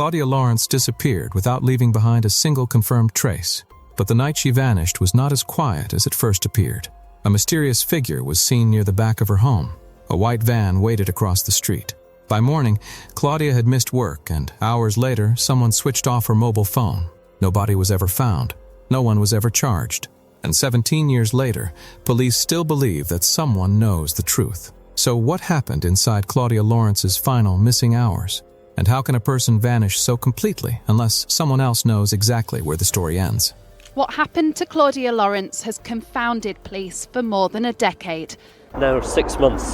Claudia Lawrence disappeared without leaving behind a single confirmed trace. But the night she vanished was not as quiet as it first appeared. A mysterious figure was seen near the back of her home. A white van waited across the street. By morning, Claudia had missed work, and hours later, someone switched off her mobile phone. No body was ever found. No one was ever charged. And 17 years later, police still believe that someone knows the truth. So what happened inside Claudia Lawrence's final missing hours? And how can a person vanish so completely unless someone else knows exactly where the story ends? What happened to Claudia Lawrence has confounded police for more than a decade. Now 6 months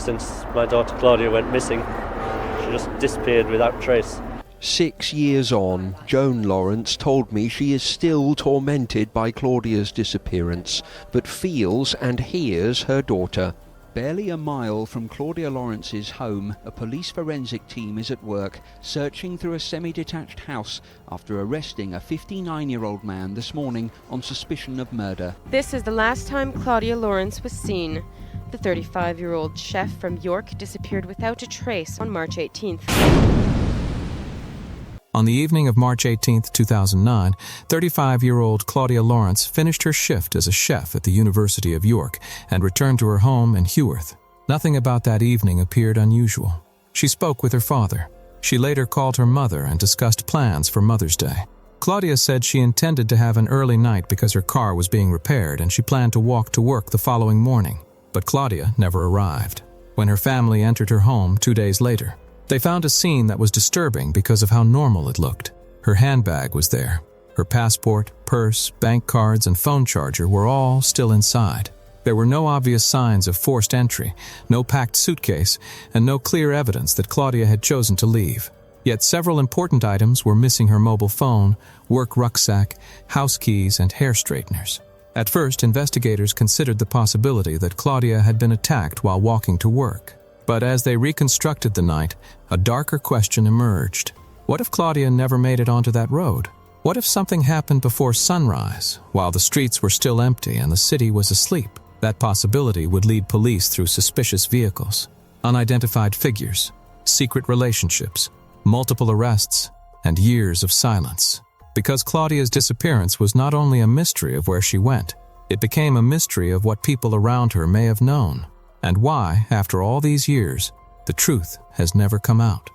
since my daughter Claudia went missing. She just disappeared without trace. 6 years on, Joan Lawrence told me she is still tormented by Claudia's disappearance, but feels and hears her daughter. Barely a mile from Claudia Lawrence's home, a police forensic team is at work searching through a semi-detached house after arresting a 59-year-old man this morning on suspicion of murder. This is the last time Claudia Lawrence was seen. The 35-year-old chef from York disappeared without a trace on March 18th. On the evening of March 18, 2009, 35-year-old Claudia Lawrence finished her shift as a chef at the University of York and returned to her home in Haworth. Nothing about that evening appeared unusual. She spoke with her father. She later called her mother and discussed plans for Mother's Day. Claudia said she intended to have an early night because her car was being repaired and she planned to walk to work the following morning. But Claudia never arrived. When her family entered her home 2 days later, they found a scene that was disturbing because of how normal it looked. Her handbag was there. Her passport, purse, bank cards, and phone charger were all still inside. There were no obvious signs of forced entry, no packed suitcase, and no clear evidence that Claudia had chosen to leave. Yet several important items were missing: her mobile phone, work rucksack, house keys, and hair straighteners. At first, investigators considered the possibility that Claudia had been attacked while walking to work. But as they reconstructed the night, a darker question emerged. What if Claudia never made it onto that road? What if something happened before sunrise, while the streets were still empty and the city was asleep? That possibility would lead police through suspicious vehicles, unidentified figures, secret relationships, multiple arrests, and years of silence. Because Claudia's disappearance was not only a mystery of where she went, it became a mystery of what people around her may have known. And why, after all these years, the truth has never come out.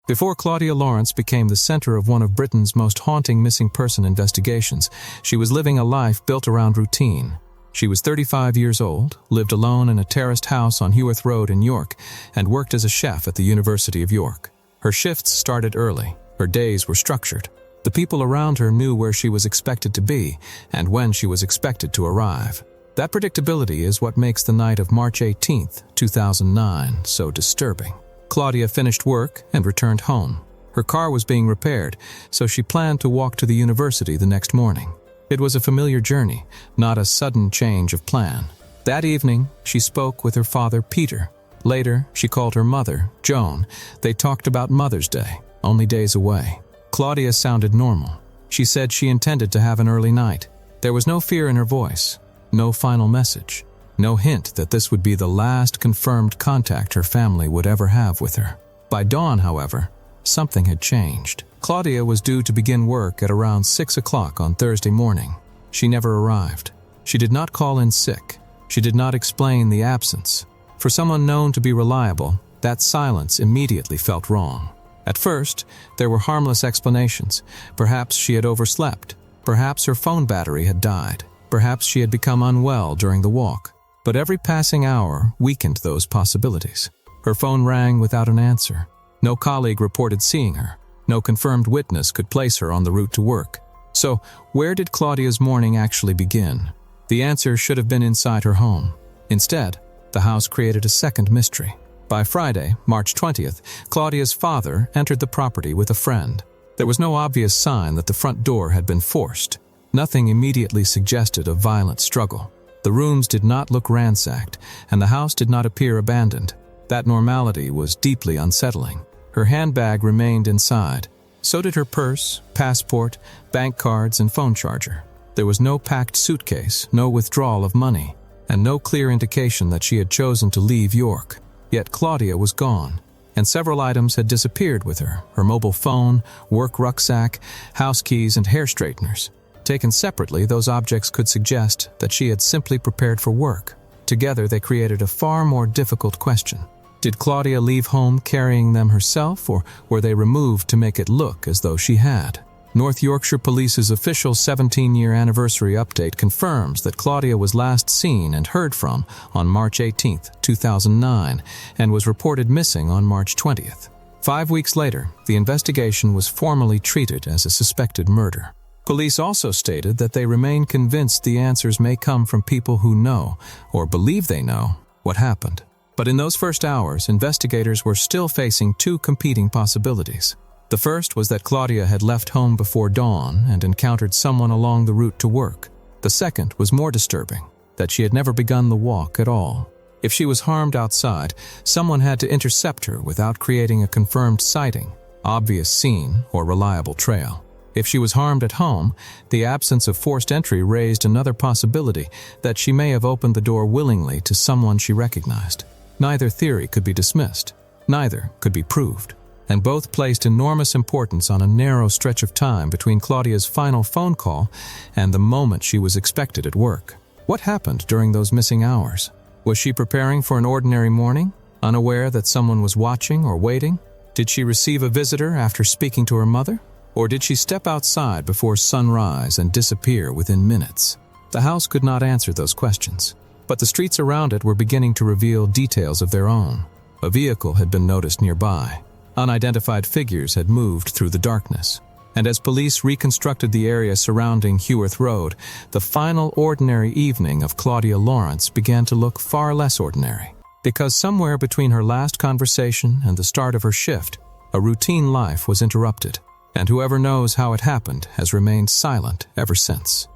Before Claudia Lawrence became the center of one of Britain's most haunting missing person investigations, she was living a life built around routine. She was 35 years old, lived alone in a terraced house on Haworth Road in York, and worked as a chef at the University of York. Her shifts started early. Her days were structured. The people around her knew where she was expected to be and when she was expected to arrive. That predictability is what makes the night of March 18, 2009, so disturbing. Claudia finished work and returned home. Her car was being repaired, so she planned to walk to the university the next morning. It was a familiar journey, not a sudden change of plan. That evening, she spoke with her father, Peter. Later, she called her mother, Joan. They talked about Mother's Day, only days away. Claudia sounded normal. She said she intended to have an early night. There was no fear in her voice, no final message, no hint that this would be the last confirmed contact her family would ever have with her. By dawn, however, something had changed. Claudia was due to begin work at around 6 o'clock on Thursday morning. She never arrived. She did not call in sick. She did not explain the absence. For someone known to be reliable, that silence immediately felt wrong. At first, there were harmless explanations. Perhaps she had overslept. Perhaps her phone battery had died. Perhaps she had become unwell during the walk. But every passing hour weakened those possibilities. Her phone rang without an answer. No colleague reported seeing her. No confirmed witness could place her on the route to work. So, where did Claudia's morning actually begin? The answer should have been inside her home. Instead, the house created a second mystery. By Friday, March 20th, Claudia's father entered the property with a friend. There was no obvious sign that the front door had been forced. Nothing immediately suggested a violent struggle. The rooms did not look ransacked, and the house did not appear abandoned. That normality was deeply unsettling. Her handbag remained inside. So did her purse, passport, bank cards, and phone charger. There was no packed suitcase, no withdrawal of money. and no clear indication that she had chosen to leave York. Yet Claudia was gone, and several items had disappeared with her: her mobile phone, work rucksack, house keys, and hair straighteners. Taken separately, those objects could suggest that she had simply prepared for work. Together, they created a far more difficult question. Did Claudia leave home carrying them herself, or were they removed to make it look as though she had? North Yorkshire Police's official 17-year anniversary update confirms that Claudia was last seen and heard from on March 18, 2009, and was reported missing on March 20th. 5 weeks later, the investigation was formally treated as a suspected murder. Police also stated that they remain convinced the answers may come from people who know, or believe they know, what happened. But in those first hours, investigators were still facing two competing possibilities. The first was that Claudia had left home before dawn and encountered someone along the route to work. The second was more disturbing, that she had never begun the walk at all. If she was harmed outside, someone had to intercept her without creating a confirmed sighting, obvious scene, or reliable trail. If she was harmed at home, the absence of forced entry raised another possibility that she may have opened the door willingly to someone she recognized. Neither theory could be dismissed. Neither could be proved. And both placed enormous importance on a narrow stretch of time between Claudia's final phone call and the moment she was expected at work. What happened during those missing hours? Was she preparing for an ordinary morning, unaware that someone was watching or waiting? Did she receive a visitor after speaking to her mother? Or did she step outside before sunrise and disappear within minutes? The house could not answer those questions, but the streets around it were beginning to reveal details of their own. A vehicle had been noticed nearby. Unidentified figures had moved through the darkness. And as police reconstructed the area surrounding 𝐂𝐸𝐄 Road, the final ordinary evening of Claudia Lawrence began to look far less ordinary. Because somewhere between her last conversation and the start of her shift, a routine life was interrupted. And whoever knows how it happened has remained silent ever since.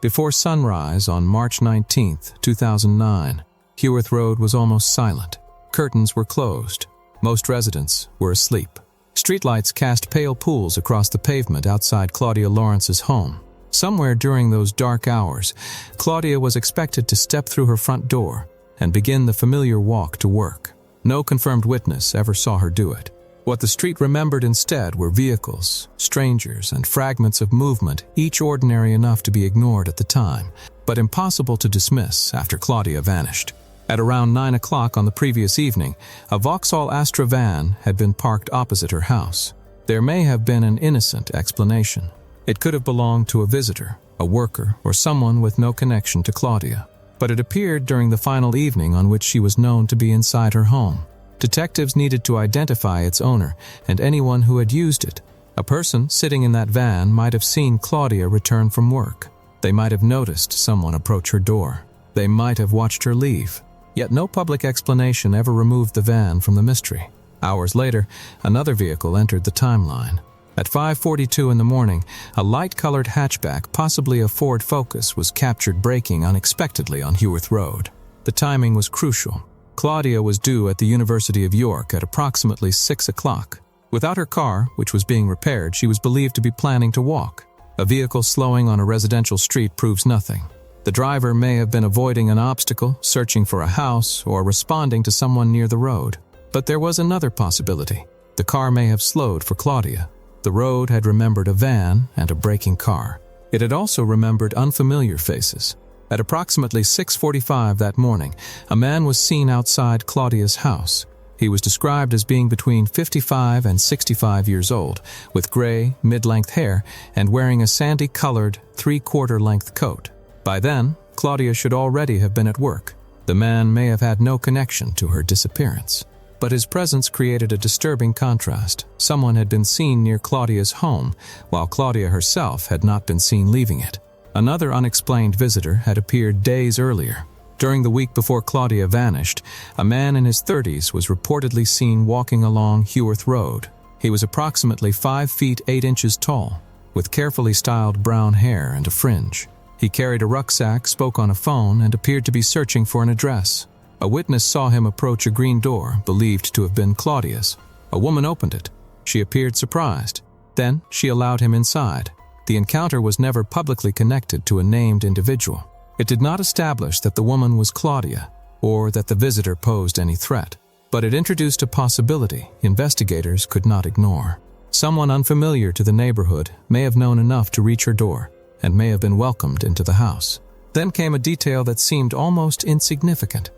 Before sunrise on March 19, 2009, 𝐂𝐸𝐄 Road was almost silent. Curtains were closed. Most residents were asleep. Streetlights cast pale pools across the pavement outside Claudia Lawrence's home. Somewhere during those dark hours, Claudia was expected to step through her front door and begin the familiar walk to work. No confirmed witness ever saw her do it. What the street remembered instead were vehicles, strangers, and fragments of movement, each ordinary enough to be ignored at the time, but impossible to dismiss after Claudia vanished. At around 9 o'clock on the previous evening, a Vauxhall Astra van had been parked opposite her house. There may have been an innocent explanation. It could have belonged to a visitor, a worker, or someone with no connection to Claudia. But it appeared during the final evening on which she was known to be inside her home. Detectives needed to identify its owner and anyone who had used it. A person sitting in that van might have seen Claudia return from work. They might have noticed someone approach her door. They might have watched her leave. Yet no public explanation ever removed the van from the mystery. Hours later, another vehicle entered the timeline. At 5:42 in the morning, a light-colored hatchback, possibly a Ford Focus, was captured braking unexpectedly on 𝐂𝐸𝐄 Road. The timing was crucial. Claudia was due at the University of York at approximately 6 o'clock. Without her car, which was being repaired, she was believed to be planning to walk. A vehicle slowing on a residential street proves nothing. The driver may have been avoiding an obstacle, searching for a house, or responding to someone near the road. But there was another possibility. The car may have slowed for Claudia. The road had remembered a van and a braking car. It had also remembered unfamiliar faces. At approximately 6:45 that morning, a man was seen outside Claudia's house. He was described as being between 55 and 65 years old, with gray, mid-length hair and wearing a sandy-colored, three-quarter-length coat. By then, Claudia should already have been at work. The man may have had no connection to her disappearance. But his presence created a disturbing contrast. Someone had been seen near Claudia's home, while Claudia herself had not been seen leaving it. Another unexplained visitor had appeared days earlier. During the week before Claudia vanished, a man in his 30s was reportedly seen walking along 𝐂𝐸𝐄 Road. He was approximately 5 feet 8 inches tall, with carefully styled brown hair and a fringe. He carried a rucksack, spoke on a phone, and appeared to be searching for an address. A witness saw him approach a green door, believed to have been Claudia's. A woman opened it. She appeared surprised. Then she allowed him inside. The encounter was never publicly connected to a named individual. It did not establish that the woman was Claudia or that the visitor posed any threat, but it introduced a possibility investigators could not ignore. Someone unfamiliar to the neighborhood may have known enough to reach her door and may have been welcomed into the house. Then came a detail that seemed almost insignificant.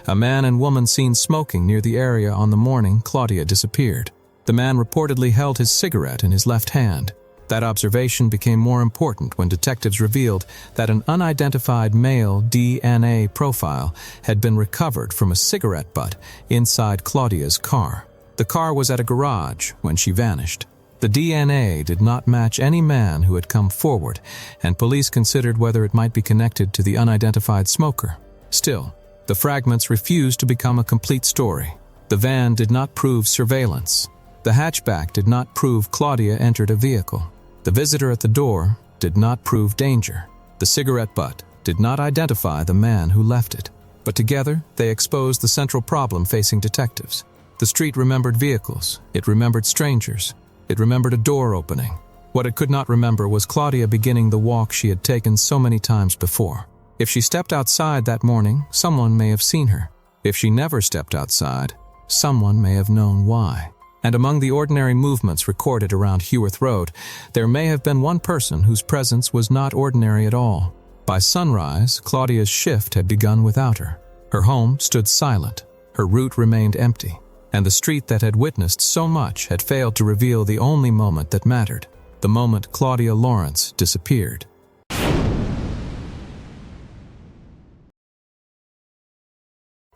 A man and woman seen smoking near the area on the morning Claudia disappeared. The man reportedly held his cigarette in his left hand. That observation became more important when detectives revealed that an unidentified male DNA profile had been recovered from a cigarette butt inside Claudia's car. The car was at a garage when she vanished. The DNA did not match any man who had come forward, and police considered whether it might be connected to the unidentified smoker. Still, the fragments refused to become a complete story. The van did not prove surveillance. The hatchback did not prove Claudia entered a vehicle. The visitor at the door did not prove danger. The cigarette butt did not identify the man who left it. But together, they exposed the central problem facing detectives. The street remembered vehicles. It remembered strangers. It remembered a door opening. What it could not remember was Claudia beginning the walk she had taken so many times before. If she stepped outside that morning, someone may have seen her. If she never stepped outside, someone may have known why. And among the ordinary movements recorded around 𝐂𝐸𝐻 Road, there may have been one person whose presence was not ordinary at all. By sunrise, Claudia's shift had begun without her. Her home stood silent. Her route remained empty. And the street that had witnessed so much had failed to reveal the only moment that mattered, the moment Claudia Lawrence disappeared.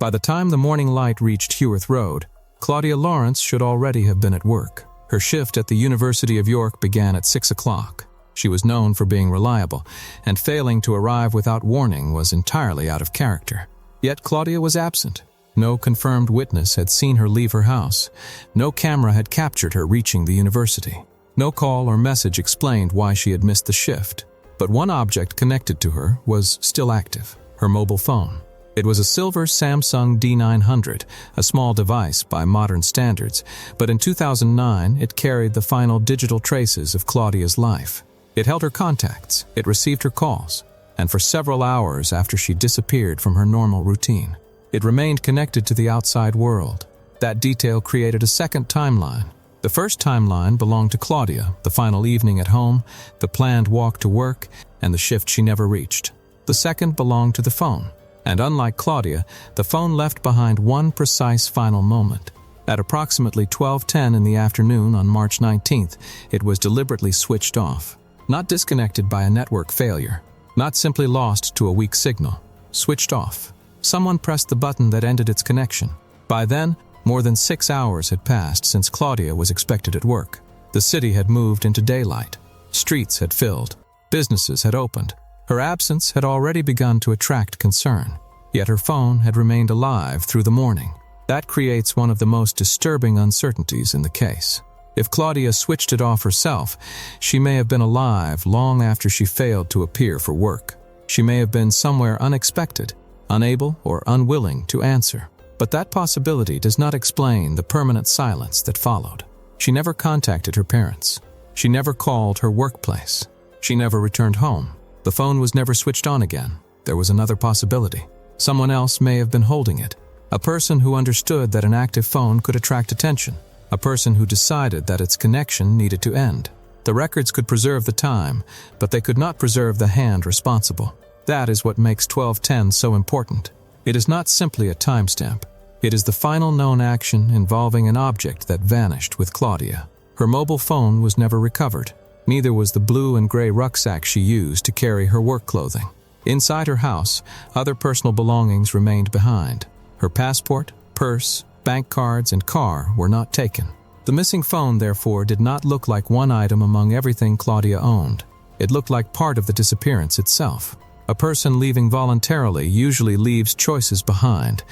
By the time the morning light reached 𝐂𝐸𝐻 Road, Claudia Lawrence should already have been at work. Her shift at the University of York began at 6 o'clock. She was known for being reliable, and failing to arrive without warning was entirely out of character. Yet Claudia was absent. No confirmed witness had seen her leave her house. No camera had captured her reaching the university. No call or message explained why she had missed the shift. But one object connected to her was still active, her mobile phone. It was a silver Samsung D900, a small device by modern standards, but in 2009 it carried the final digital traces of Claudia's life. It held her contacts, it received her calls, and for several hours after she disappeared from her normal routine, it remained connected to the outside world. That detail created a second timeline. The first timeline belonged to Claudia, the final evening at home, the planned walk to work, and the shift she never reached. The second belonged to the phone. And unlike Claudia, the phone left behind one precise final moment. At approximately 12:10 in the afternoon on March 19th, it was deliberately switched off. Not disconnected by a network failure. Not simply lost to a weak signal. Switched off. Someone pressed the button that ended its connection. By then, more than 6 hours had passed since Claudia was expected at work. The city had moved into daylight. Streets had filled. Businesses had opened. Her absence had already begun to attract concern. Yet her phone had remained alive through the morning. That creates one of the most disturbing uncertainties in the case. If Claudia switched it off herself, she may have been alive long after she failed to appear for work. She may have been somewhere unexpected, unable or unwilling to answer. But that possibility does not explain the permanent silence that followed. She never contacted her parents. She never called her workplace. She never returned home. The phone was never switched on again. There was another possibility. Someone else may have been holding it. A person who understood that an active phone could attract attention. A person who decided that its connection needed to end. The records could preserve the time, but they could not preserve the hand responsible. That is what makes 12:10 so important. It is not simply a timestamp. It is the final known action involving an object that vanished with Claudia. Her mobile phone was never recovered. Neither was the blue and gray rucksack she used to carry her work clothing. Inside her house, other personal belongings remained behind. Her passport, purse, bank cards, and car were not taken. The missing phone, therefore, did not look like one item among everything Claudia owned. It looked like part of the disappearance itself. A person leaving voluntarily usually leaves choices behind: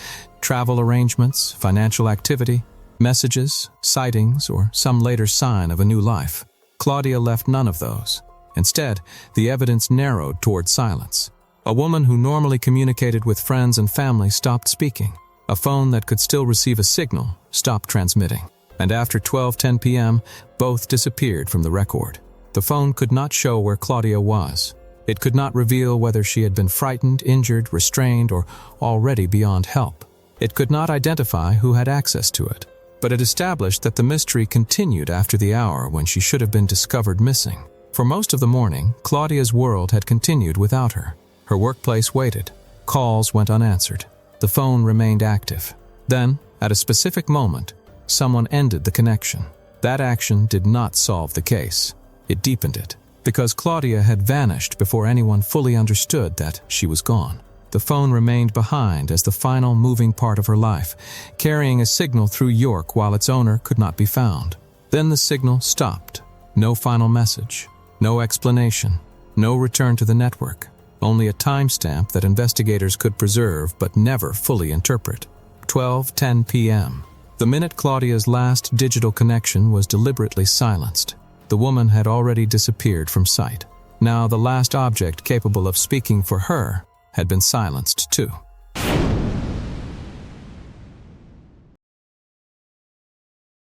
travel arrangements, financial activity, messages, sightings, or some later sign of a new life. Claudia left none of those. Instead, the evidence narrowed toward silence. A woman who normally communicated with friends and family stopped speaking. A phone that could still receive a signal stopped transmitting. And after 12:10 p.m., both disappeared from the record. The phone could not show where Claudia was. It could not reveal whether she had been frightened, injured, restrained, or already beyond help. It could not identify who had access to it. But it established that the mystery continued after the hour when she should have been discovered missing. For most of the morning, Claudia's world had continued without her. Her workplace waited. Calls went unanswered. The phone remained active. Then, at a specific moment, someone ended the connection. That action did not solve the case. It deepened it, because Claudia had vanished before anyone fully understood that she was gone. The phone remained behind as the final moving part of her life, carrying a signal through York while its owner could not be found. Then the signal stopped. No final message, no explanation, no return to the network, only a timestamp that investigators could preserve but never fully interpret. 12:10 p.m. The minute Claudia's last digital connection was deliberately silenced. The woman had already disappeared from sight. Now the last object capable of speaking for her had been silenced too.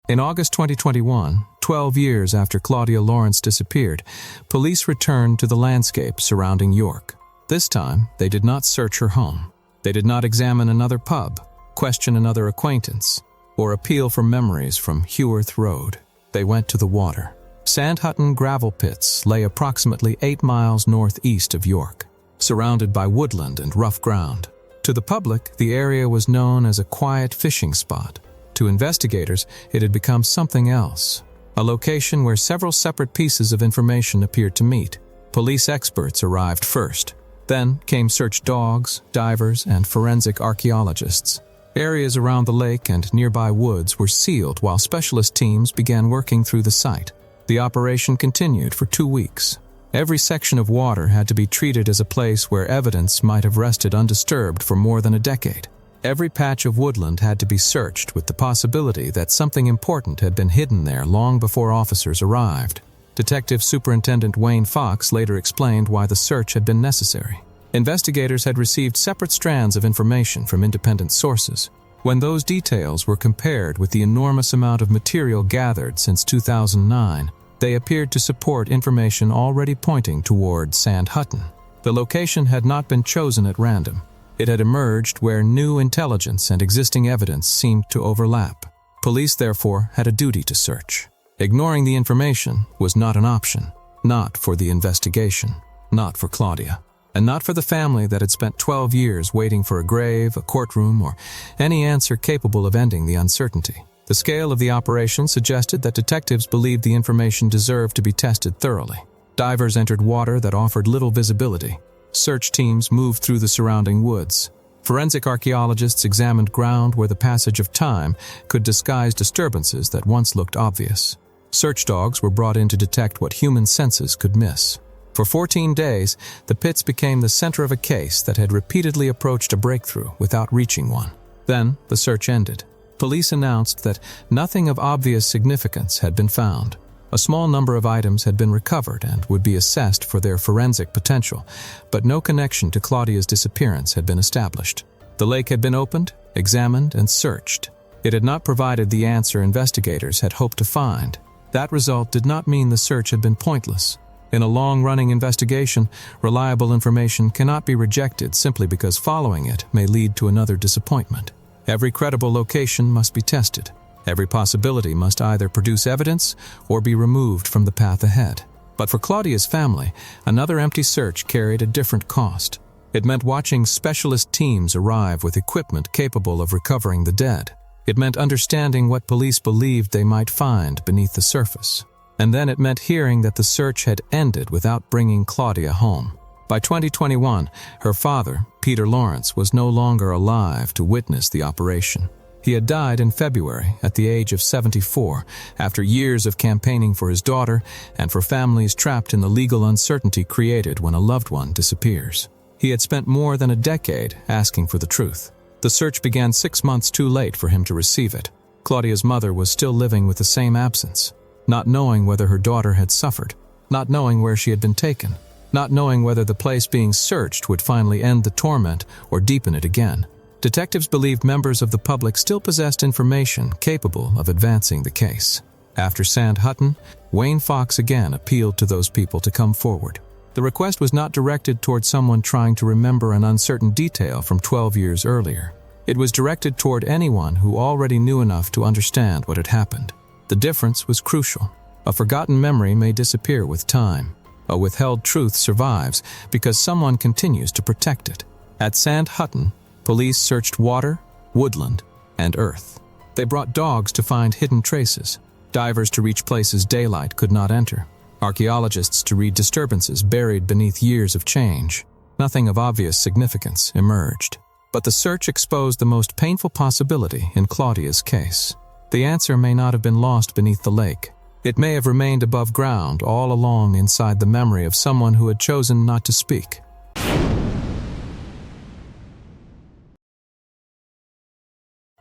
In August 2021, 12 years after Claudia Lawrence disappeared, police returned to the landscape surrounding York. This time, they did not search her home. They did not examine another pub, question another acquaintance, or appeal for memories from Heworth Road. They went to the water. Sandhutton gravel pits lay approximately 8 miles northeast of York, surrounded by woodland and rough ground. To the public, the area was known as a quiet fishing spot. To investigators, it had become something else, a location where several separate pieces of information appeared to meet. Police experts arrived first. Then came search dogs, divers, and forensic archaeologists. Areas around the lake and nearby woods were sealed while specialist teams began working through the site. The operation continued for 2 weeks. Every section of water had to be treated as a place where evidence might have rested undisturbed for more than a decade. Every patch of woodland had to be searched with the possibility that something important had been hidden there long before officers arrived. Detective Superintendent Wayne Fox later explained why the search had been necessary. Investigators had received separate strands of information from independent sources. When those details were compared with the enormous amount of material gathered since 2009, they appeared to support information already pointing toward Sandhutton. The location had not been chosen at random. It had emerged where new intelligence and existing evidence seemed to overlap. Police, therefore, had a duty to search. Ignoring the information was not an option, not for the investigation, not for Claudia, and not for the family that had spent 12 years waiting for a grave, a courtroom, or any answer capable of ending the uncertainty. The scale of the operation suggested that detectives believed the information deserved to be tested thoroughly. Divers entered water that offered little visibility. Search teams moved through the surrounding woods. Forensic archaeologists examined ground where the passage of time could disguise disturbances that once looked obvious. Search dogs were brought in to detect what human senses could miss. For 14 days, the pits became the center of a case that had repeatedly approached a breakthrough without reaching one. Then, the search ended. Police announced that nothing of obvious significance had been found. A small number of items had been recovered and would be assessed for their forensic potential, but no connection to Claudia's disappearance had been established. The lake had been opened, examined, and searched. It had not provided the answer investigators had hoped to find. That result did not mean the search had been pointless. In a long-running investigation, reliable information cannot be rejected simply because following it may lead to another disappointment. Every credible location must be tested. Every possibility must either produce evidence or be removed from the path ahead. But for Claudia's family, another empty search carried a different cost. It meant watching specialist teams arrive with equipment capable of recovering the dead. It meant understanding what police believed they might find beneath the surface. And then it meant hearing that the search had ended without bringing Claudia home. By 2021, her father, Peter Lawrence, was no longer alive to witness the operation. He had died in February at the age of 74 after years of campaigning for his daughter and for families trapped in the legal uncertainty created when a loved one disappears. He had spent more than a decade asking for the truth. The search began 6 months too late for him to receive it. Claudia's mother was still living with the same absence, not knowing whether her daughter had suffered, not knowing where she had been taken, not knowing whether the place being searched would finally end the torment or deepen it again. Detectives believed members of the public still possessed information capable of advancing the case. After Sand Hutton, Wayne Fox again appealed to those people to come forward. The request was not directed toward someone trying to remember an uncertain detail from 12 years earlier. It was directed toward anyone who already knew enough to understand what had happened. The difference was crucial. A forgotten memory may disappear with time. A withheld truth survives because someone continues to protect it. At Sand Hutton, police searched water, woodland, and earth. They brought dogs to find hidden traces, divers to reach places daylight could not enter, archaeologists to read disturbances buried beneath years of change. Nothing of obvious significance emerged. But the search exposed the most painful possibility in Claudia's case. The answer may not have been lost beneath the lake. It may have remained above ground all along inside the memory of someone who had chosen not to speak.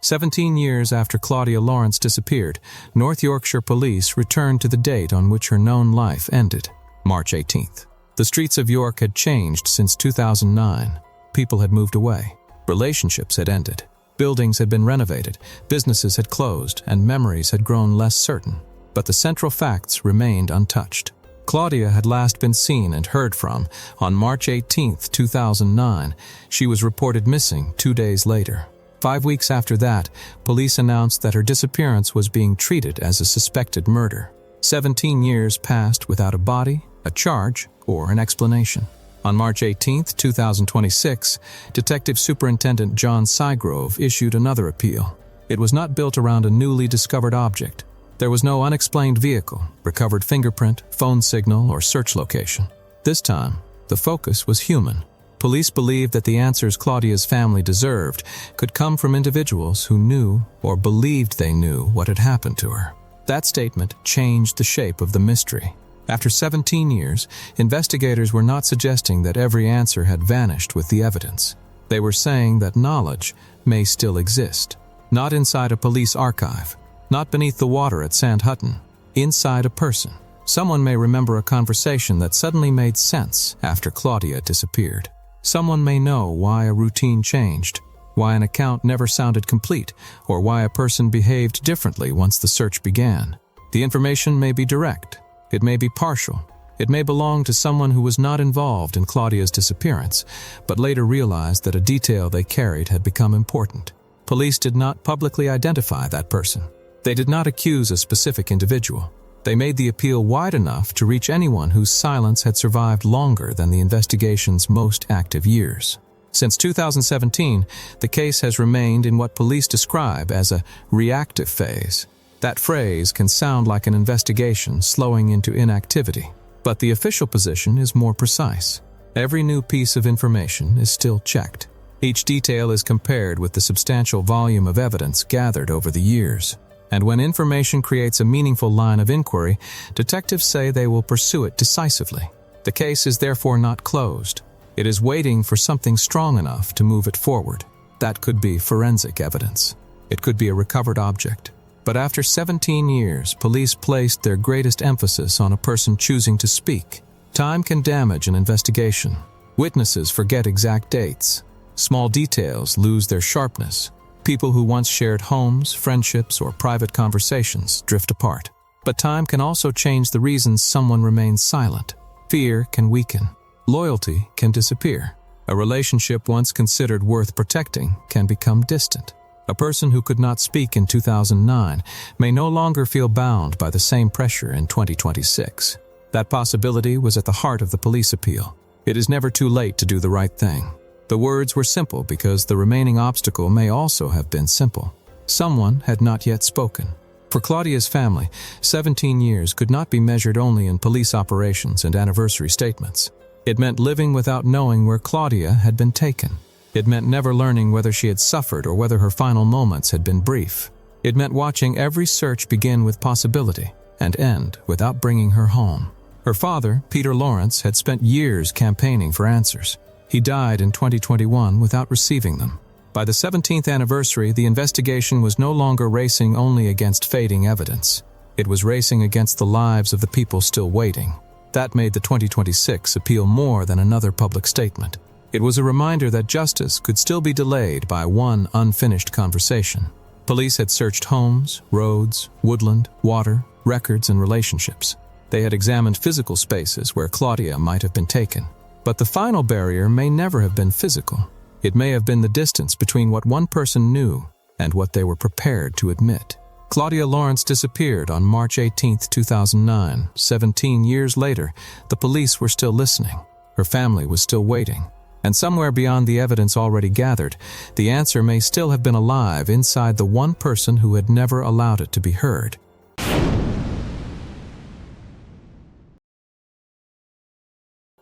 "17 years after Claudia Lawrence disappeared, North Yorkshire police returned to the date on which her known life ended, March 18th. The streets of York had changed since 2009. People had moved away. Relationships had ended. Buildings had been renovated, businesses had closed, and memories had grown less certain. But the central facts remained untouched. Claudia had last been seen and heard from on March 18, 2009. She was reported missing 2 days later. 5 weeks after that, police announced that her disappearance was being treated as a suspected murder. 17 years passed without a body, a charge, or an explanation. On March 18, 2026, Detective Superintendent John Sygrove issued another appeal. It was not built around a newly discovered object. There was no unexplained vehicle, recovered fingerprint, phone signal, or search location. This time, the focus was human. Police believed that the answers Claudia's family deserved could come from individuals who knew or believed they knew what had happened to her. That statement changed the shape of the mystery. After 17 years, investigators were not suggesting that every answer had vanished with the evidence. They were saying that knowledge may still exist. Not inside a police archive, not beneath the water at Sand Hutton, inside a person. Someone may remember a conversation that suddenly made sense after Claudia disappeared. Someone may know why a routine changed, why an account never sounded complete, or why a person behaved differently once the search began. The information may be direct. It may be partial. It may belong to someone who was not involved in Claudia's disappearance, but later realized that a detail they carried had become important. Police did not publicly identify that person. They did not accuse a specific individual. They made the appeal wide enough to reach anyone whose silence had survived longer than the investigation's most active years. Since 2017, the case has remained in what police describe as a reactive phase. That phrase can sound like an investigation slowing into inactivity, but the official position is more precise. Every new piece of information is still checked. Each detail is compared with the substantial volume of evidence gathered over the years. And when information creates a meaningful line of inquiry, detectives say they will pursue it decisively. The case is therefore not closed. It is waiting for something strong enough to move it forward. That could be forensic evidence. It could be a recovered object. But after 17 years, police placed their greatest emphasis on a person choosing to speak. Time can damage an investigation. Witnesses forget exact dates. Small details lose their sharpness. People who once shared homes, friendships, or private conversations drift apart. But time can also change the reasons someone remains silent. Fear can weaken. Loyalty can disappear. A relationship once considered worth protecting can become distant. A person who could not speak in 2009 may no longer feel bound by the same pressure in 2026. That possibility was at the heart of the police appeal. It is never too late to do the right thing. The words were simple because the remaining obstacle may also have been simple. Someone had not yet spoken. For Claudia's family, 17 years could not be measured only in police operations and anniversary statements. It meant living without knowing where Claudia had been taken. It meant never learning whether she had suffered or whether her final moments had been brief. It meant watching every search begin with possibility and end without bringing her home. Her father, Peter Lawrence, had spent years campaigning for answers. He died in 2021 without receiving them. By the 17th anniversary, the investigation was no longer racing only against fading evidence. It was racing against the lives of the people still waiting. That made the 2026 appeal more than another public statement. It was a reminder that justice could still be delayed by one unfinished conversation. Police had searched homes, roads, woodland, water, records, and relationships. They had examined physical spaces where Claudia might have been taken. But the final barrier may never have been physical. It may have been the distance between what one person knew and what they were prepared to admit. Claudia Lawrence disappeared on March 18, 2009. 17 years later, the police were still listening. Her family was still waiting. And somewhere beyond the evidence already gathered, the answer may still have been alive inside the one person who had never allowed it to be heard.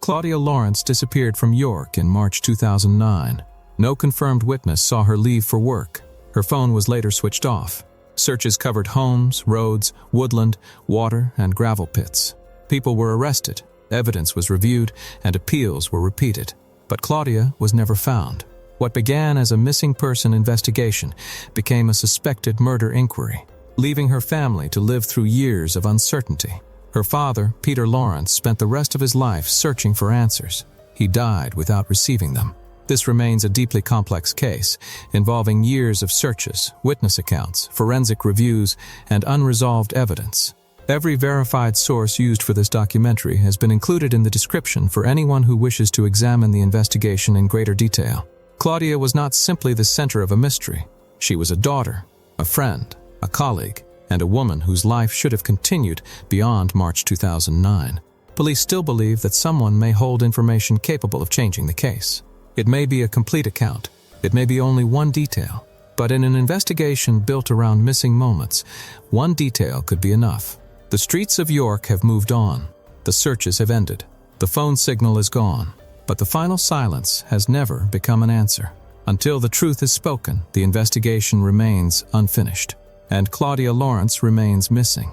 Claudia Lawrence disappeared from York in March 2009. No confirmed witness saw her leave for work. Her phone was later switched off. Searches covered homes, roads, woodland, water, and gravel pits. People were arrested, evidence was reviewed, and appeals were repeated. But Claudia was never found. What began as a missing person investigation became a suspected murder inquiry, leaving her family to live through years of uncertainty. Her father, Peter Lawrence, spent the rest of his life searching for answers. He died without receiving them. This remains a deeply complex case, involving years of searches, witness accounts, forensic reviews, and unresolved evidence. Every verified source used for this documentary has been included in the description for anyone who wishes to examine the investigation in greater detail. Claudia was not simply the center of a mystery. She was a daughter, a friend, a colleague, and a woman whose life should have continued beyond March 2009. Police still believe that someone may hold information capable of changing the case. It may be a complete account. It may be only one detail. But in an investigation built around missing moments, one detail could be enough. The streets of York have moved on. The searches have ended. The phone signal is gone. But the final silence has never become an answer. Until the truth is spoken, the investigation remains unfinished. And Claudia Lawrence remains missing.